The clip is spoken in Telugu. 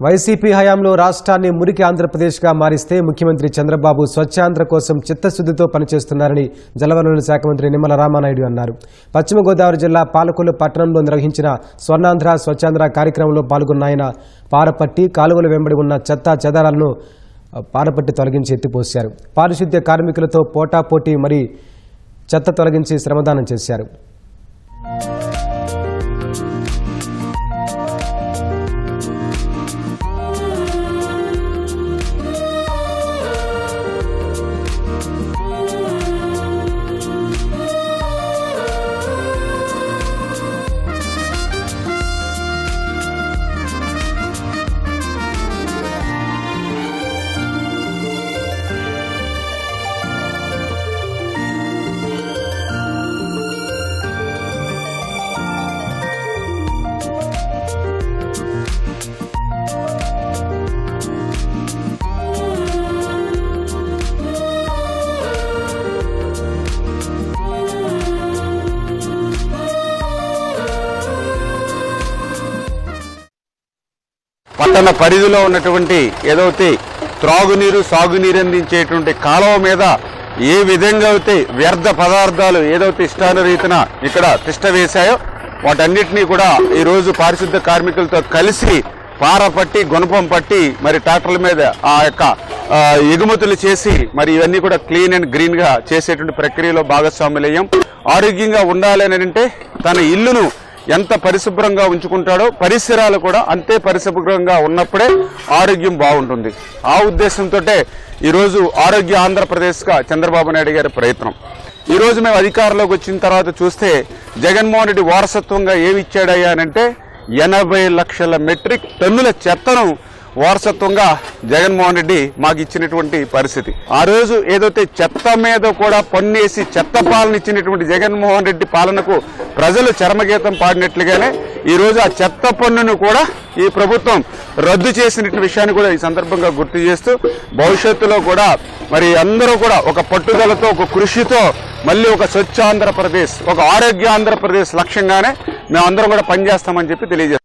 వైసీపీ హయాంలో రాష్ట్రాన్ని మురికి ఆంధ్రప్రదేశ్గా మారిస్తే ముఖ్యమంత్రి చంద్రబాబు స్వచ్ఛాంధ్ర కోసం చిత్తశుద్ధితో పనిచేస్తున్నారని జలవనరుల శాఖ మంత్రి నిమ్మల రామానాయుడు అన్నారు. పశ్చిమ గోదావరి జిల్లా పాలకొల్లు పట్టణంలో నిర్వహించిన స్వర్ణాంధ్ర స్వచ్ఛాంధ్ర కార్యక్రమంలో పాల్గొన్న ఆయన పారపట్టి కాలువల వెంబడి ఉన్న చెత్తా చెదారాలను పారపట్టి తొలగించి ఎత్తిపోశారు. పారిశుద్ధ్య కార్మికులతో పోటాపోటీ మరి చెత్త తొలగించి శ్రమదానం చేశారు. పట్టణ పరిధిలో ఉన్నటువంటి ఏదైతే త్రాగునీరు సాగునీరు అందించేటువంటి కాలువ మీద ఏ విధంగా అయితే వ్యర్థ పదార్థాలు ఏదైతే ఇష్టానురీతిన ఇక్కడ తిష్ట వేశాయో వాటన్నిటినీ కూడా ఈరోజు పారిశుద్ధ కార్మికులతో కలిసి పారపట్టి గుణపం పట్టి మరి ట్రాక్టర్ల మీద ఆ యొక్క ఎగుమతులు చేసి మరి ఇవన్నీ కూడా క్లీన్ అండ్ గ్రీన్ గా చేసేటువంటి ప్రక్రియలో భాగస్వాములయ్యాం. ఆరోగ్యంగా ఉండాలి అని అంటే తన ఇల్లును ఎంత పరిశుభ్రంగా ఉంచుకుంటాడో పరిసరాలు కూడా అంతే పరిశుభ్రంగా ఉన్నప్పుడే ఆరోగ్యం బాగుంటుంది. ఆ ఉద్దేశంతో ఈరోజు ఆరోగ్య ఆంధ్రప్రదేశ్గా చంద్రబాబు నాయుడు గారి ప్రయత్నం. ఈరోజు మేము అధికారంలోకి వచ్చిన తర్వాత చూస్తే జగన్మోహన్ రెడ్డి వారసత్వంగా ఏమి ఇచ్చాడయ్యా అంటే 80 లక్షల మెట్రిక్ టన్నుల చెత్తను వారసత్వంగా జగన్మోహన్ రెడ్డి మాకు ఇచ్చినటువంటి పరిస్థితి. ఆ రోజు ఏదైతే చెత్త మీద కూడా పన్నేసి చెత్త పాలన ఇచ్చినటువంటి జగన్మోహన్ రెడ్డి పాలనకు ప్రజలు చరమగీతం పాడినట్లుగానే ఈ రోజు ఆ చెత్త పన్నును కూడా ఈ ప్రభుత్వం రద్దు చేసినటువంటి విషయాన్ని కూడా ఈ సందర్భంగా గుర్తు చేస్తూ భవిష్యత్తులో కూడా మరి అందరూ కూడా ఒక పట్టుదలతో ఒక కృషితో మళ్ళీ ఒక స్వచ్ఛ ఆంధ్రప్రదేశ్ ఒక ఆరోగ్య ఆంధ్రప్రదేశ్ లక్ష్యంగానే మేమందరం కూడా పనిచేస్తామని చెప్పి తెలియజేస్తాం.